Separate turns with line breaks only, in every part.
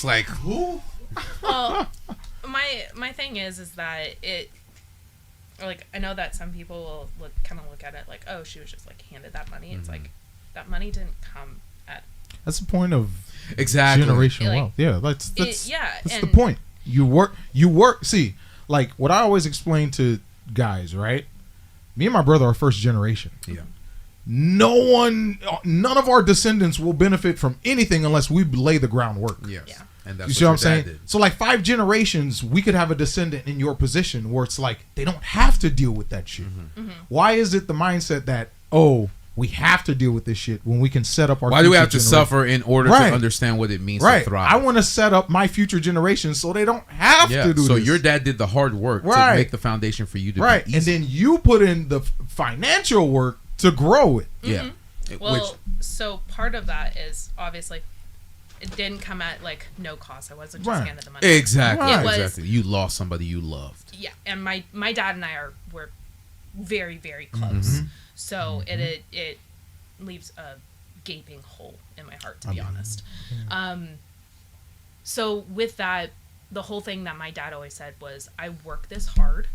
It's like, who?
Well, my thing is that it, like, I know that some people will kind of look at it like, oh, she was just like handed that money. It's like, that money didn't come at.
That's the point of
exactly
generational
like,
wealth. Yeah, that's the point. You work. See, like what I always explain to guys, right? Me and my brother are first generation.
Yeah.
None of our descendants will benefit from anything unless we lay the groundwork.
Yes.
Yeah.
And that's
you see what I'm
your dad
saying?
did.
So like 5 generations, we could have a descendant in your position where it's like they don't have to deal with that shit. Why is it the mindset that, oh, we have to deal with this shit when we can set up our
Why do we have to
generation?
suffer in order to understand what it means to thrive?
I want to set up my future generations so they don't have to do
so
this.
your dad did the hard work to make the foundation for you to be easy.
And then you put in the financial work to grow it.
Yeah.
Well, so part of that is obviously it didn't come at like no cost. I wasn't just handed the money.
Exactly.
It was,
exactly. You lost somebody you loved.
Yeah, and my dad and I were very, very close. So it leaves a gaping hole in my heart, to be honest. So with that, the whole thing that my dad always said was, I work this hard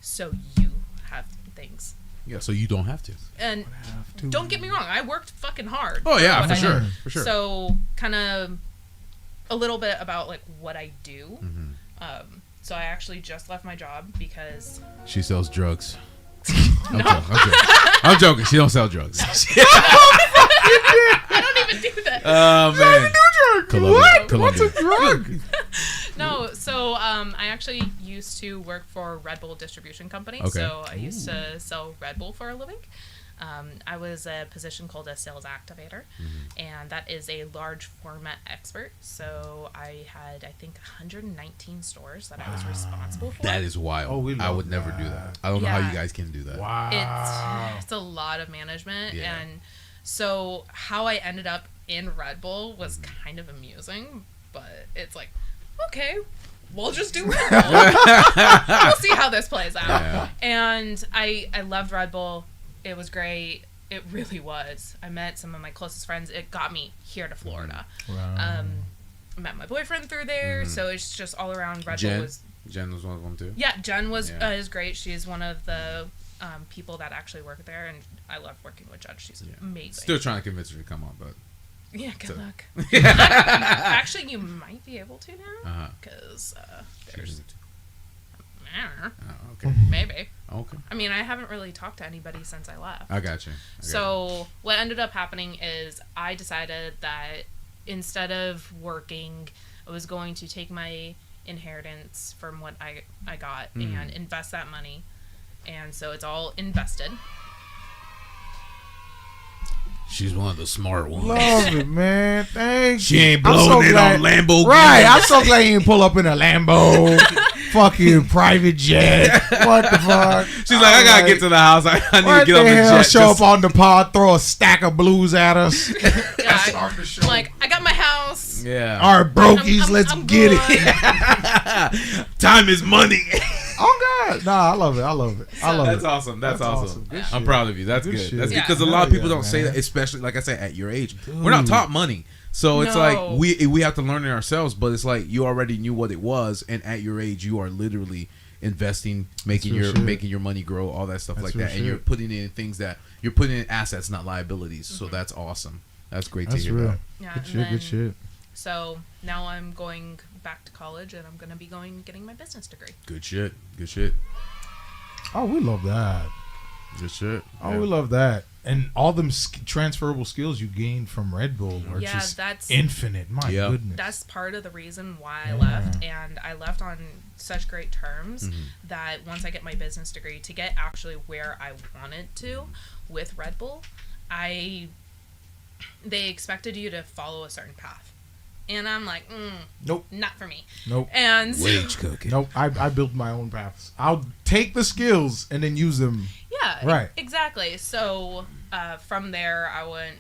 so you have things.
Yeah, so you don't have to.
And don't get me wrong, I worked fucking hard.
Oh yeah, for sure. For sure.
So kind of a little bit about like what I do. So I actually just left my job because
she sells drugs. I'm joking. She don't sell drugs.
I don't even do that.
Oh man.
What's a drug?
No, so I actually used to work for Red Bull distribution company.
Okay.
So I used to sell Red Bull for a living. I was a position called a sales activator, and that is a large format expert. So I had, I think, 119 stores that I was responsible for.
That is wild. I would never do that. I don't know how you guys can do that.
Wow.
It's a lot of management.
Yeah.
And so how I ended up in Red Bull was kind of amusing, but it's like, okay, we'll just do Red Bull. We'll see how this plays out.
Yeah.
And I loved Red Bull. It was great. It really was. I met some of my closest friends. It got me here to Florida.
Wow.
I met my boyfriend through there. So it's just all around. Red Bull was.
Jen was one of them too.
Yeah, Jen was is great. She's one of the people that actually work there, and I love working with Jen. She's amazing.
Still trying to convince her to come on, but
yeah, good luck. Actually, you might be able to now because there's.
Okay.
Maybe.
Okay.
I mean, I haven't really talked to anybody since I left.
I got you.
So what ended up happening is I decided that instead of working, I was going to take my inheritance from what I got and invest that money. And so it's all invested.
She's one of the smart ones.
Love it, man. Thanks.
She ain't blowing it on Lambo.
Right. I'm so glad you didn't pull up in a Lambo. Fucking private jet. What the fuck?
She's like, I gotta get to the house. I need to get on the jet.
Show up on the pod, throw a stack of blues at us.
Start the show. Like, I got my house.
Yeah.
All right, brokies, let's get
it. Time is money.
Oh God, nah, I love it.
That's awesome. That's awesome. I'm proud of you. That's good. That's
Yeah.
because a lot of people don't say that, especially like I say at your age. We're not taught money, so it's like we have to learn it ourselves. But it's like you already knew what it was, and at your age, you are literally investing, making your money grow, all that stuff like that, and you're putting in things that you're putting in assets, not liabilities. So that's awesome. That's great to hear.
Real.
Yeah,
Good shit.
So now I'm going back to college, and I'm going to be getting my business degree.
Good shit.
Oh, we love that.
Good shit.
Oh, we love that. And all them transferable skills you gained from Red Bull are just
that's
infinite. My goodness.
That's part of the reason why I left, and I left on such great terms that once I get my business degree, to get actually where I wanted to with Red Bull, they expected you to follow a certain path. And I'm like,
nope,
not for me.
Nope.
And
wage cooking.
Nope. I build my own paths. I'll take the skills and then use them.
Yeah.
Right.
Exactly. So from there, I went.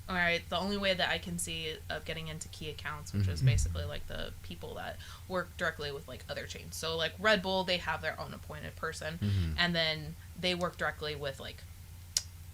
All right. The only way that I can see of getting into key accounts, which is basically like the people that work directly with like other chains. So like Red Bull, they have their own appointed person, and then they work directly with like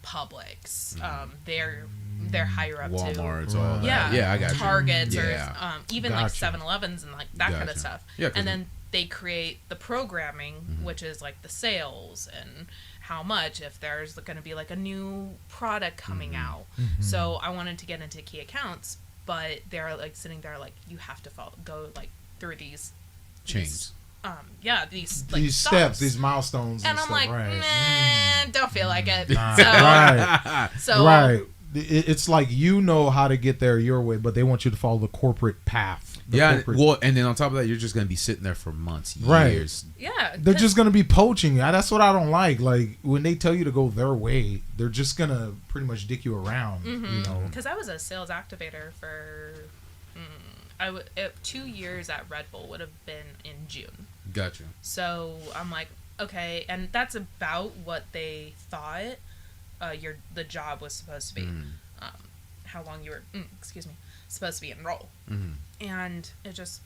Publix. They're they're higher up
Walmart's,
to.
all that.
Yeah,
Yeah, I got you.
Targets
Yeah.
or even like 7-Elevens and like that kind of
Gotcha.
stuff.
Yeah, 'cause
and then they create the programming, which is like the sales and how much, if there's going to be like a new product coming out. So I wanted to get into key accounts, but they're like sitting there like, you have to go like through these
Chains.
These
steps, these milestones,
and I'm
stuff,
like,
right.
nah, don't feel like it.
Nah,
So,
right.
so
Right. It's like you know how to get there your way, but they want you to follow the corporate path.
Well, and then on top of that, you're just gonna be sitting there for months,
Right.
years.
yeah,
They're just gonna be poaching you. That's what I don't like. Like when they tell you to go their way, they're just gonna pretty much dick you around. You know.
because I was a sales activator for 2 years at Red Bull would have been in June.
Gotcha.
So I'm like, okay, and that's about what they thought the job was supposed to be. How long you were, supposed to be enrolled. And it just,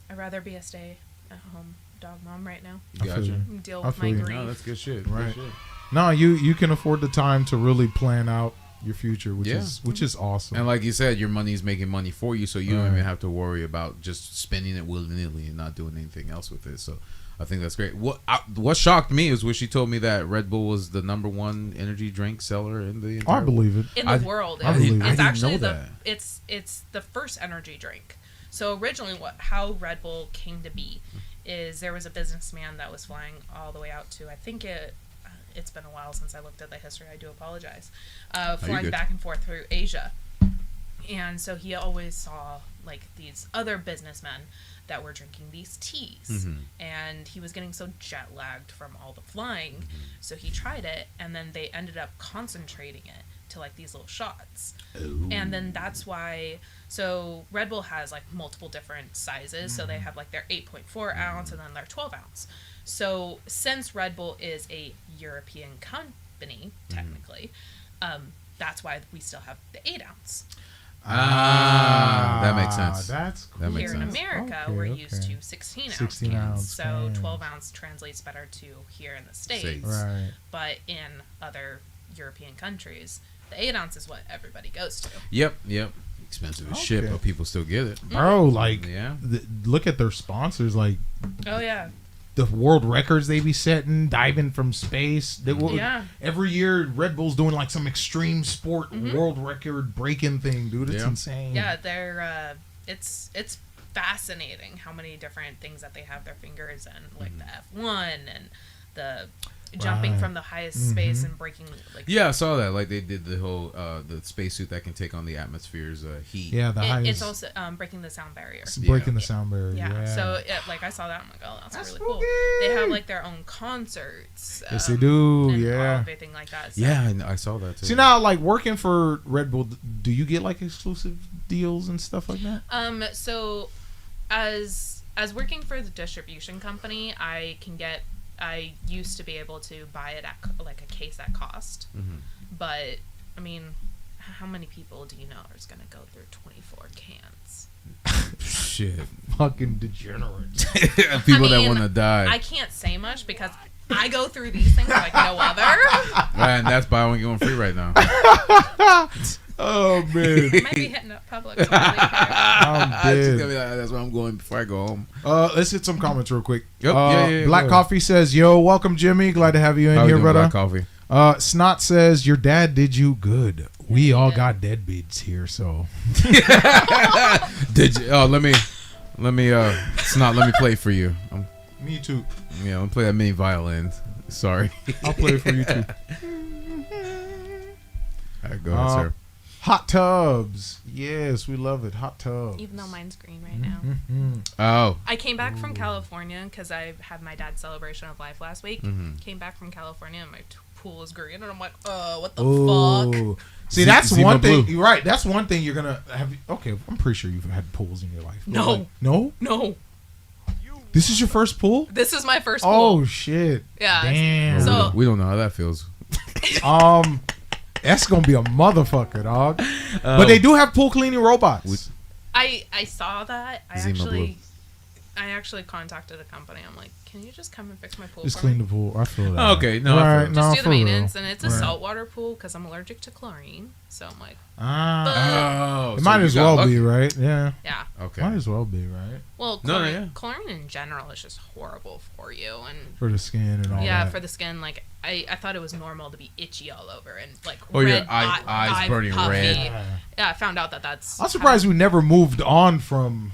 I'd rather be a stay-at-home dog mom right now.
Gotcha.
Deal
I
with my
feel you.
grief.
No, that's good shit.
Right.
Good shit.
No, you can afford the time to really plan out your future, which is awesome.
And like you said, your money is making money for you, so you don't
Right.
even have to worry about just spending it willy-nilly and not doing anything else with it. So I think that's great. What shocked me is when she told me that Red Bull was the #1 energy drink seller in the entire
I believe it.
In the world.
I believe it.
It's
I
actually
didn't know that.
it's the first energy drink. So originally how Red Bull came to be is there was a businessman that was flying all the way out to, I think it's been a while since I looked at the history, I do apologize, flying
good.
back and forth through Asia. And so he always saw like these other businessmen that were drinking these teas. And he was getting so jet lagged from all the flying. So he tried it, and then they ended up concentrating it to like these little shots. And then that's why, so Red Bull has like multiple different sizes. So they have like their 8.4 ounce and then their 12 ounce. So since Red Bull is a European company, technically, that's why we still have the 8 ounce.
That makes sense.
That's cool.
That makes
Here in
sense.
America,
Okay,
we're
okay.
used to 16 ounce
16
cans.
ounce
So
cans.
12 ounce translates better to here in the States.
Right.
But in other European countries, the 8 ounce is what everybody goes to.
Yep. Expensive as shit,
Okay.
but people still get it.
Bro, like,
Yeah.
look at their sponsors, like
Oh, yeah.
the world records they be setting, diving from space.
Yeah.
Every year, Red Bull's doing like some extreme sport world record breaking thing, dude. It's
Yeah.
insane.
Yeah, they're, it's fascinating how many different things that they have their fingers in, like the F1 and the jumping
Right.
from the highest space and breaking, like,
Yeah, I saw that. Like they did the whole the spacesuit that can take on the atmosphere's heat.
Yeah, the highest.
it's also breaking the sound barrier.
It's breaking the sound barrier.
Yeah.
Yeah.
So like I saw that, I'm like, oh, that's really
so
cool. They have like their own concerts.
Yes, they do.
And
Yeah.
everything like that. So.
Yeah, I saw that too.
See now, like working for Red Bull, do you get like exclusive deals and stuff like that?
So as working for the distribution company, I used to be able to buy it at like a case at cost. But I mean, how many people do you know is going to go through 24 cans?
Shit.
Fucking degenerates.
People
I
that
mean,
want to die.
I can't say much because I go through these things like no other.
And that's buy one get one free right now.
Oh man,
Might be hitting up Publix. Really
I'm
It's
dead.
gonna be like, that's where I'm going before I go home.
Let's hit some comments real quick.
Yep. Yeah,
Black
go ahead.
Coffee says, "Yo, welcome Jimmy. Glad to have you in
How we
here,
doing,
brother."
Black Coffee?
Snot says, "Your dad did you good. We
he
all
did.
got deadbeats here, so."
Did you? Oh, let me, Snot. Let me play for you.
Me too.
Yeah, let me play that mini violin. Sorry.
I'll play it for you too.
All right, go ahead, sir.
Hot tubs. Yes, we love it. Hot tubs.
Even though mine's green right now.
Oh,
I came back from California because I had my dad's celebration of life last week. Came back from California and my pool is green, and I'm like, oh, what the fuck?
Oh. See, that's
Zima
one thing.
Blue.
You're right. That's one thing you're gonna have. Okay, I'm pretty sure you've had pools in your life. But
No.
like, no.
No,
This is your first pool.
this is my first pool.
Oh shit.
Yeah.
Damn.
So-
we don't know how that feels.
That's gonna be a motherfucker, dog. But they do have pool cleaning robots.
We-
I saw that. I
Zima
actually I actually contacted a company. I'm like, can you just come and fix my pool
Just
for
clean
me?
the pool. I feel that.
Oh, okay, no,
right,
Just do
for
the maintenance,
real.
and it's a saltwater pool because I'm allergic to chlorine. So I'm like,
Oh,
it
so
might
you
as
got
well
lucky.
be, right? Yeah.
yeah.
Okay.
Might as well be, right?
Well,
No,
chlorine,
yeah.
chlorine in general is just horrible for you, and
For the skin and all
yeah,
that.
for the skin. Like I thought it was normal to be itchy all over and like
Oh, your
red
eyes burning
puffy.
red.
Yeah, I found out that's.
I'm surprised we never moved on from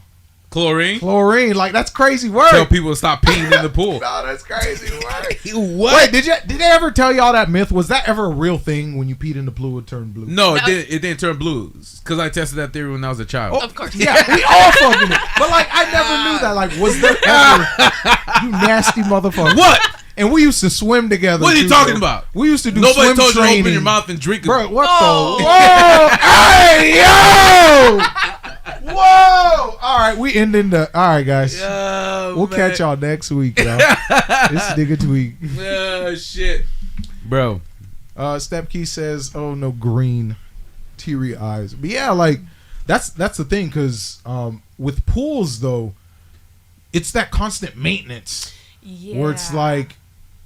Chlorine.
chlorine. Like, that's crazy work.
Tell people to stop peeing in the pool.
No, that's crazy work.
What?
Wait, did they ever tell y'all that myth? Was that ever a real thing when you peed in the pool it turned blue?
No, it didn't turn blue because I tested that theory when I was a child.
Of course.
Yeah, we all fucking it. But like, I never knew that. Like, was there ever, you nasty motherfucker?
What?
And we used to swim together.
What are you
too,
talking
bro.
about?
We used to do
Nobody
swim
told you to
training.
open your mouth and drink.
Bro, what
Oh.
the? Whoa! Hey, yo! Whoa! All right, we ending the. All right, guys. We'll catch y'all next week, y'all. This nigga tweet.
Oh shit, bro.
Step Key says, "Oh no, green, teary eyes." But yeah, like that's the thing, because with pools though, it's that constant maintenance
Yeah.
where it's like,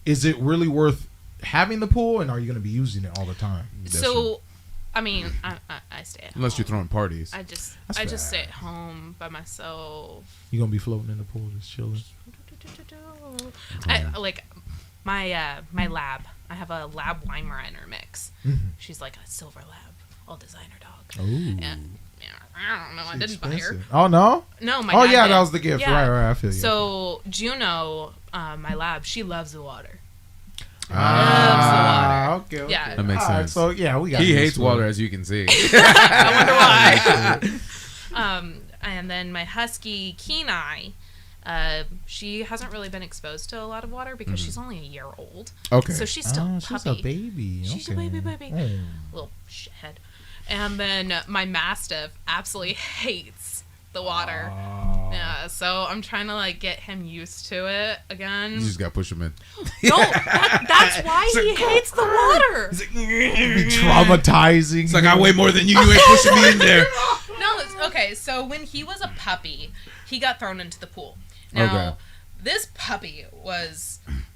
is it really worth having the pool, and are you going to be using it all the time?
So, I mean, I stay at
Unless
home.
you're throwing parties.
I
That's
just stay
fair.
at home by myself.
You gonna be floating in the pool, just chilling?
I like my lab. I have a lab Weimaraner mix.
Mm-hmm.
She's like a silver lab, all designer dog.
Oh,
And yeah, I don't know. I didn't buy her.
Oh no!
No, my
Oh
dad
yeah,
did.
that was the gift.
Yeah.
Right. I feel you.
So Juno, my lab, she loves the water.
Okay.
Yeah.
That makes
All right,
sense.
so yeah, we got.
He hates water, as you can see.
I wonder why. And then my husky Kenai, she hasn't really been exposed to a lot of water because she's only a year old.
Okay.
So she's still a
She's
puppy.
a baby.
She's a
Okay.
baby.
Oh.
Little shithead. And then my Mastiff absolutely hates the water.
Oh.
Yeah, so I'm trying to like get him used to it again.
You just got to push him in.
No, that's why he hates the water.
Be traumatizing.
It's like, I weigh more than you. You ain't pushing me in there.
No, okay, so when he was a puppy, he got thrown into the pool. Now,
Okay.
this puppy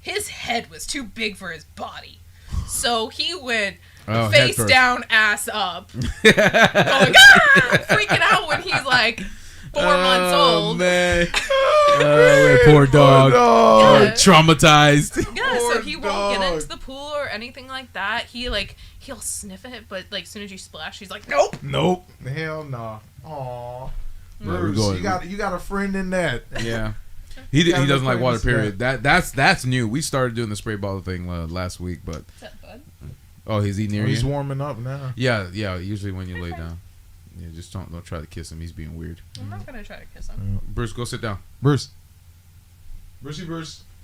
his head was too big for his body. So he went face
head first.
down, ass up, going, ah! Freaking out when he's like 4 months old.
Man. Poor dog.
Oh,
Yeah.
Traumatized.
Yeah, so he
Poor
won't get
dog.
into the pool or anything like that. He'll sniff it, but like as soon as you splash, he's like, nope.
Nope. Hell no. Aw.
we're
Bruce,
going-
you got a friend in that.
Yeah. He
gotta
doesn't
look
like water,
forward to
period. That's new. We started doing the spray bottle thing last week, but
What's that, bud?
he's eating near
He's
you?
warming up now.
Yeah, usually when you lay down. Yeah, just don't try to kiss him. He's being weird.
I'm not gonna try to kiss him.
Bruce, go sit down.
Bruce. Brucey Bruce.